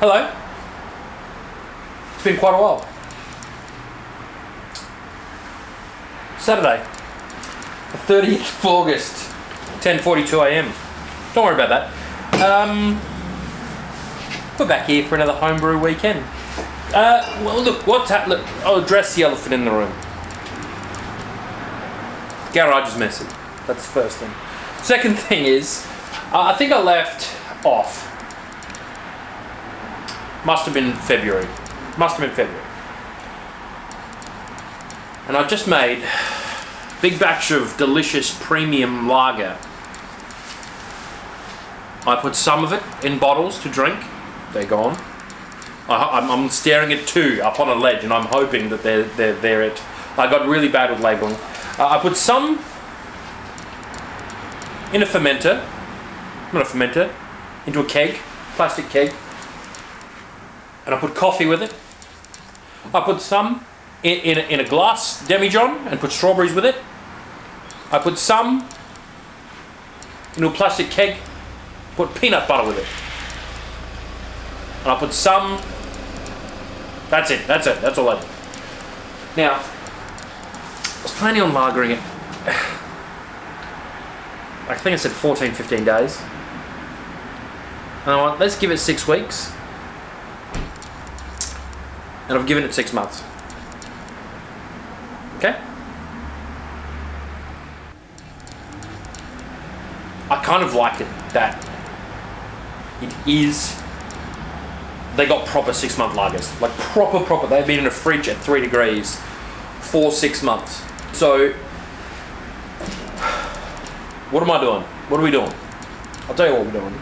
Hello. It's been quite a while. Saturday, the 30th of August, 10:42 a.m. Don't worry about that. We're back here for another homebrew weekend. Well, look, look, I'll address the elephant in the room. Garage is messy. That's the first thing. Second thing is, I think I left off. Must have been February. And I just made a big batch of delicious premium lager. I put some of it in bottles to drink. They're gone. I'm staring at two up on a ledge, and I'm hoping that they're it. I got really bad with labelling. I put some in a fermenter, not a fermenter, into a keg, plastic keg, and I put coffee with it. I put some in a glass demijohn and put strawberries with it. I put some into a plastic keg, put peanut butter with it. And I put some. That's it. That's all I did. Now, I was planning on lagering it. I think I said 14, 15 days. And I went, let's give it 6 weeks. And I've given it 6 months. Okay? I kind of like it that it is. They got proper 6-month lagers, like proper. They've been in a fridge at 3 degrees for 6 months. So, what am I doing? What are we doing? I'll tell you what we're doing.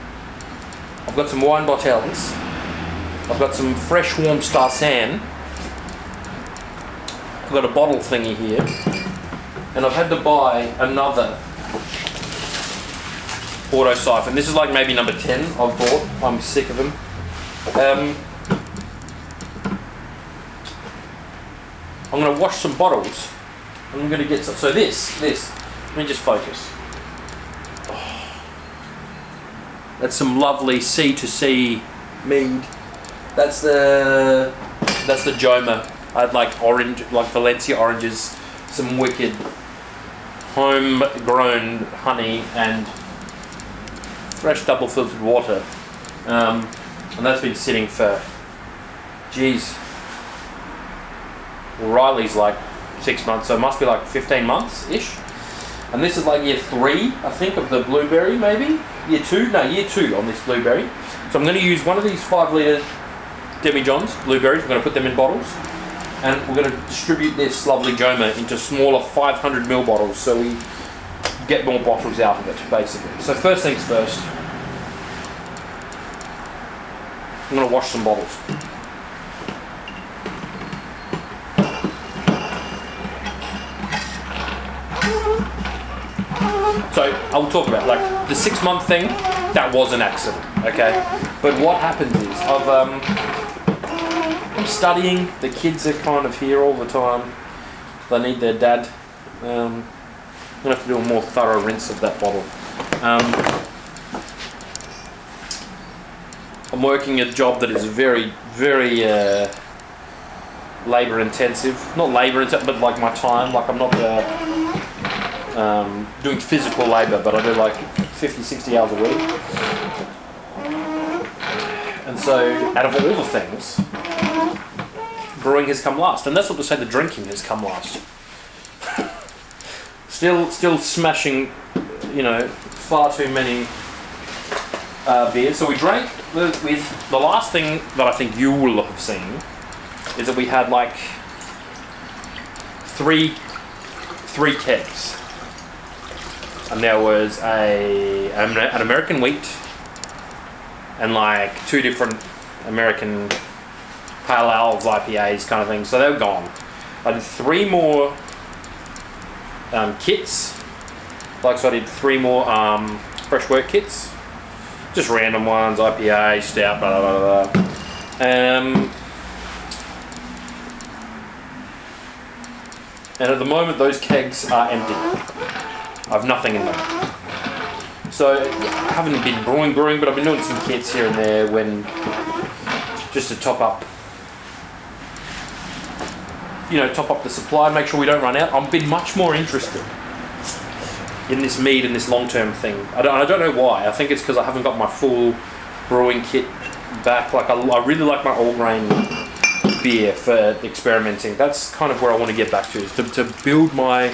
I've got some wine bottles. I've got some fresh warm Starsan. I've got a bottle thingy here. And I've had to buy another auto siphon. This is like maybe number 10 I've bought. I'm sick of them. I'm going to wash some bottles. I'm going to get some. So this. Let me just focus. Oh, that's some lovely C2C mead. That's the Joma. I had like orange, like Valencia oranges, some wicked homegrown honey and fresh double filtered water. And that's been sitting for, geez, well, Riley's like 6 months, so it must be like 15 months-ish. And this is like year 3, I think, of the blueberry, maybe? Year 2 on this blueberry. So I'm going to use one of these 5-litre demijohns, blueberries. We're going to put them in bottles. And we're going to distribute this lovely Joma into smaller 500ml bottles so we get more bottles out of it, basically. So first things first. I'm going to wash some bottles. So I'll talk about like the 6-month thing. That was an accident, okay? But what happens is I'm studying. The kids are kind of here all the time. They need their dad. I'm gonna have to do a more thorough rinse of that bottle. I'm working a job that is very, very labour intensive. Not labour intensive, but like my time. Like I'm not doing physical labour, but I do like 50, 60 hours a week. And so, out of all the things, brewing has come last. And that's not to say the drinking has come last. Still smashing, far too many beers. So we drank with the last thing that I think you will have seen is that we had like three kegs, and there was an American wheat and like 2 different American pale ales, IPAs kind of thing. So they were gone. I did 3 more kits. So I did 3 more fresh work kits. Just random ones, IPA, stout, blah, blah, blah, blah. And at the moment, those kegs are empty. I have nothing in them. So I haven't been brewing, but I've been doing some kits here and there when just to top up, top up the supply, make sure we don't run out. I've been much more interested in this mead and this long-term thing. I don't know why. I think it's because I haven't got my full brewing kit back. Like I really like my all grain beer for experimenting. That's kind of where I want to get back to, is to build my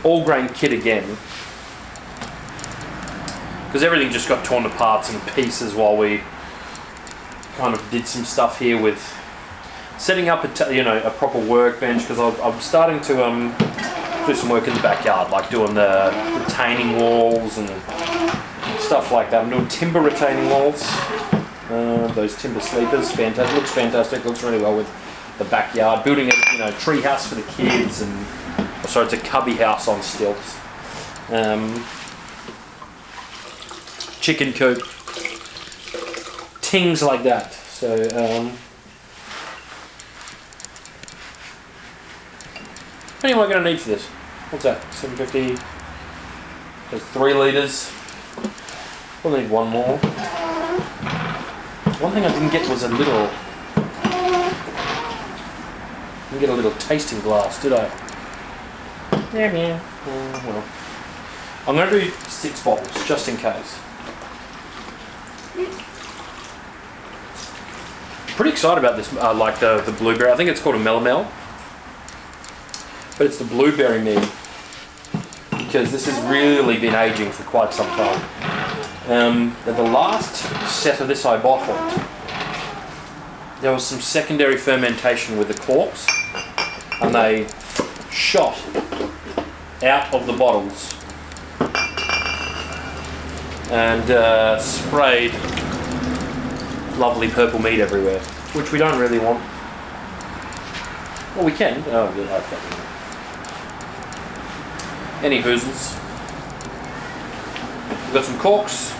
all grain kit again, because everything just got torn to parts and pieces while we kind of did some stuff here with setting up a proper workbench, because I'm starting to do some work in the backyard, like doing the retaining walls and stuff like that. I'm doing timber retaining walls, those timber sleepers. Fantastic, looks fantastic. Looks really well with the backyard. Building a tree house for the kids, and it's a cubby house on stilts. Chicken coop, things like that. So how many am I going to need for this? What's that? 750. There's 3 litres. We'll need one more. One thing I didn't get was a little. Didn't get a little tasting glass, did I? Yeah. Well, I'm going to do 6 bottles just in case. Pretty excited about this. Like the blueberry. I think it's called a melomel. But it's the blueberry mead, because this has really been aging for quite some time. The last set of this I bottled, there was some secondary fermentation with the corks, and they shot out of the bottles and sprayed lovely purple mead everywhere, which we don't really want. Well, we can. Oh, good. Okay. Any hoozles. We've got some corks.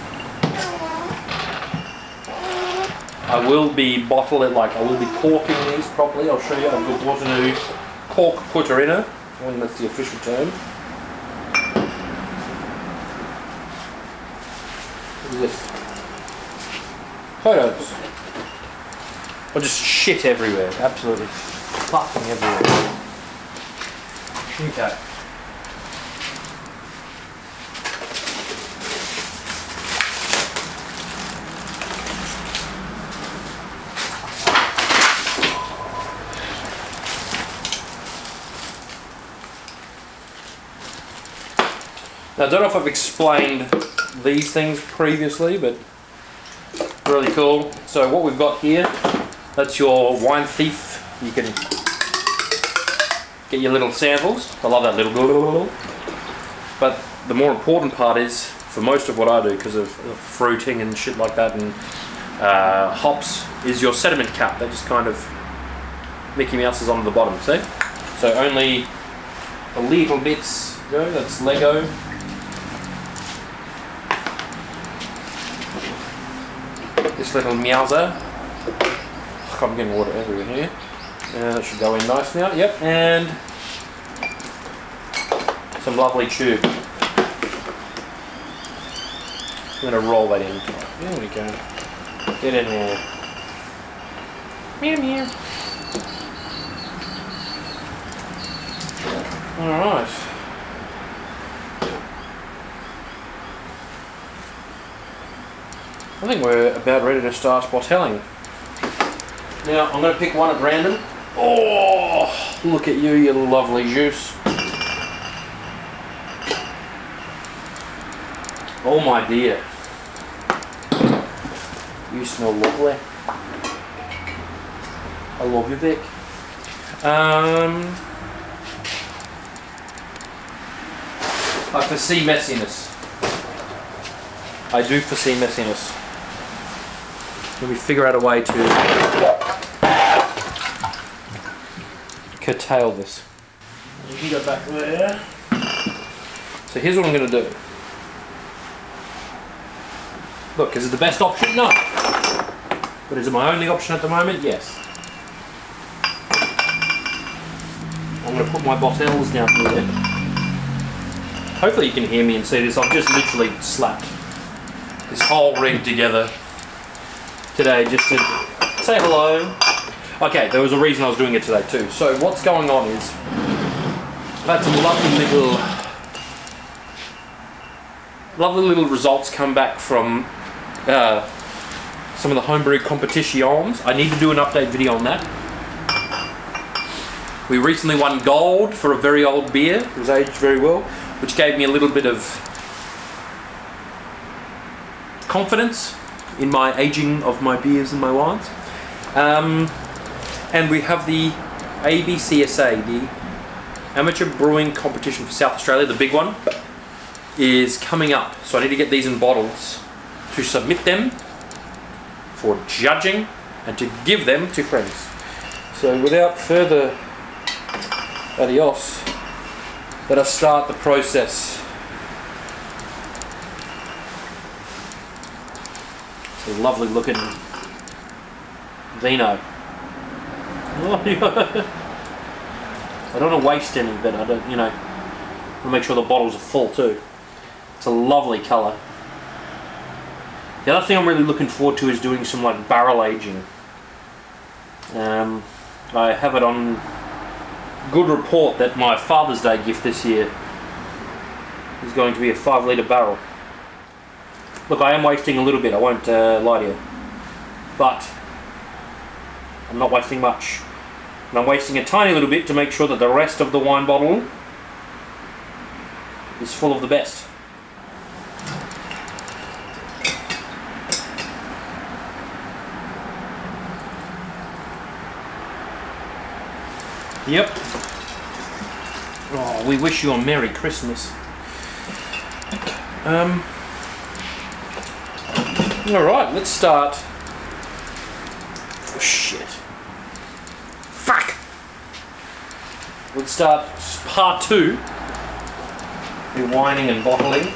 I will be corking these properly. I'll show you. I've got a new cork putter in her, and that's the official term. What is this? Photos. Or just shit everywhere. Absolutely fucking everywhere. Okay. Now, I don't know if I've explained these things previously, but really cool. So what we've got here, that's your wine thief. You can get your little samples. I love that little. But the more important part is, for most of what I do, because of fruiting and shit like that, and hops, is your sediment cap. They just kind of Mickey Mouses on the bottom, see? So only the little bits go, that's Lego. This little meowser. I'm getting water everywhere here. That should go in nice now. Yep, and some lovely tube. I'm going to roll that in. There we go. Get in there. Meow meow. Alright. I think we're about ready to start bottling. Now, I'm going to pick one at random. Oh, look at you, you lovely juice. Oh my dear. You smell lovely. I love you, Vic. I foresee messiness. I do foresee messiness. Let me figure out a way to curtail this. You can go back there. So here's what I'm going to do. Look, is it the best option? No. But is it my only option at the moment? Yes. I'm going to put my bottles down here. Hopefully you can hear me and see this. I've just literally slapped this whole rig together today just to say hello. Okay, there was a reason I was doing it today too. So what's going on is I've had some lovely little results come back from some of the homebrew competitions. I need to do an update video on that. We recently won gold for a very old beer. It was aged very well, which gave me a little bit of confidence in my aging of my beers and my wines. And we have the ABCSA, the Amateur Brewing Competition for South Australia, the big one, is coming up. So I need to get these in bottles to submit them for judging and to give them to friends. So without further adios, let us start the process. It's a lovely looking vino. I don't want to waste any, but I don't, I want to make sure the bottles are full too. It's a lovely colour. The other thing I'm really looking forward to is doing some like barrel aging. I have it on good report that my Father's Day gift this year is going to be a 5 litre barrel. Look, I am wasting a little bit, I won't lie to you, but I'm not wasting much. And I'm wasting a tiny little bit to make sure that the rest of the wine bottle is full of the best. Yep. Oh, we wish you a Merry Christmas. Alright, let's start. Oh, shit. Fuck! Let's start part 2. The wining and bottling.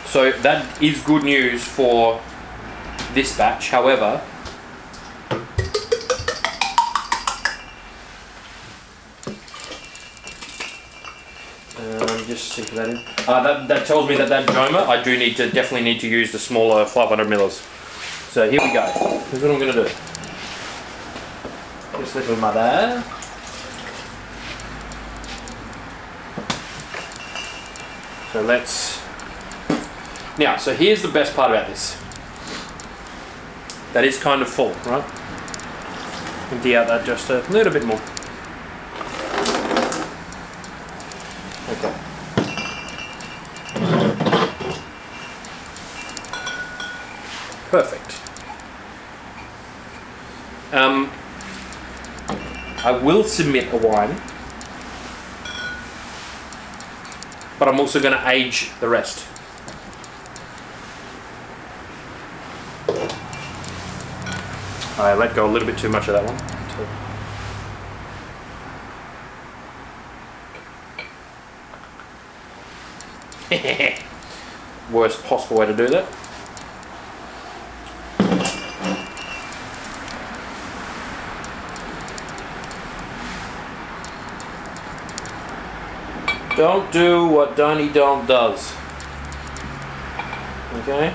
So that is good news for this batch, however, just stick that in. That tells me that Joma, I do definitely need to use the smaller 500 millers. So here we go. Here's what I'm going to do. Just little mother. So let's... Now, so here's the best part about this. That is kind of full, right? Empty out that just a little bit more. Okay. Perfect. I will submit a wine, but I'm also going to age the rest. I let go a little bit too much of that one. Worst possible way to do that. Don't do what Donnie Don't does. Okay?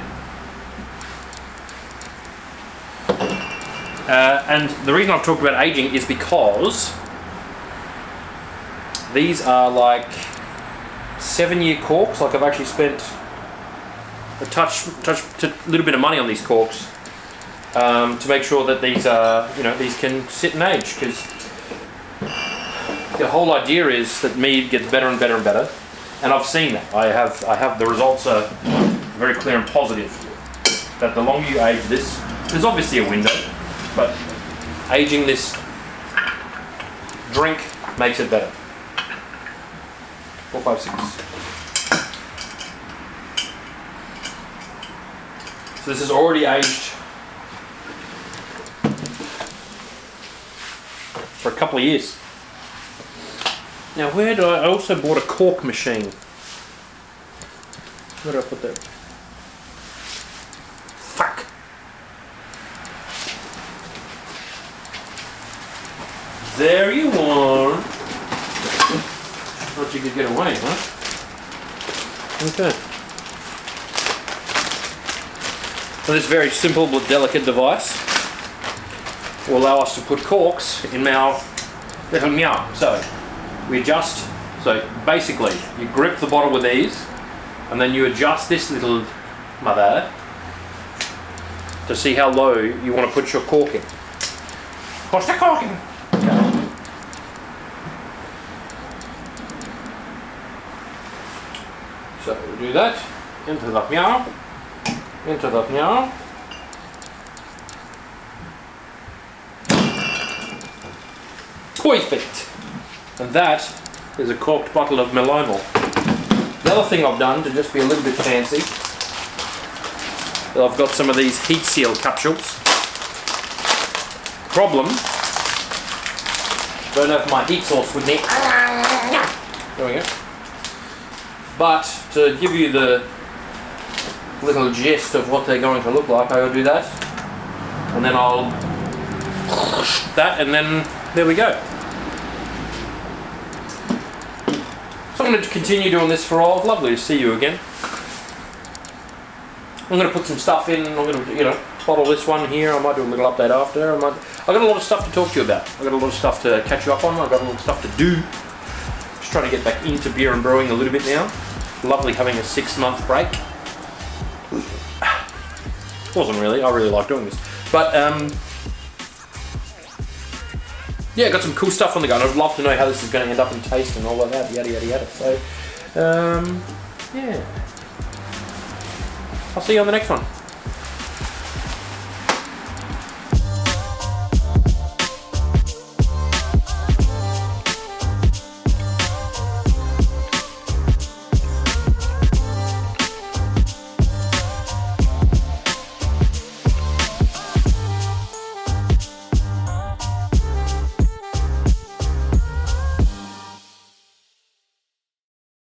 And the reason I've talked about aging is because these are like 7-year corks. Like I've actually spent a little bit of money on these corks to make sure that these are, these can sit and age, because the whole idea is that mead gets better and better and better, and I've seen that. I have the results are very clear and positive. That the longer you age this, there's obviously a window, but aging this drink makes it better. 4, 5, 6. So this is already aged for a couple of years. Now where do I also bought a cork machine. Where do I put that? Fuck. There you are. What you you could get away, huh? Okay. So this very simple but delicate device will allow us to put corks in our little meow. So we adjust. So basically, you grip the bottle with ease, and then you adjust this little mother to see how low you want to put your cork in. Push the cork in. Okay. So we do that into the meow, into the meow. Perfect. And that is a corked bottle of melomel. The other thing I've done to just be a little bit fancy, I've got some of these heat seal capsules. Problem, don't have my heat source with me. There we go. But to give you the little gist of what they're going to look like, I'll do that, and then I'll that, and then there we go. So I'm going to continue doing this for a while. Lovely to see you again. I'm going to put some stuff in. I'm going to, bottle this one here. I might do a little update after. I've got a lot of stuff to talk to you about. I've got a lot of stuff to catch you up on. I've got a lot of stuff to do. Just trying to get back into beer and brewing a little bit now. Lovely having a 6-month break. Wasn't really. I really like doing this. But yeah, got some cool stuff on the go. And I'd love to know how this is going to end up in taste and all of that. Yada yada yada. So yeah. I'll see you on the next one.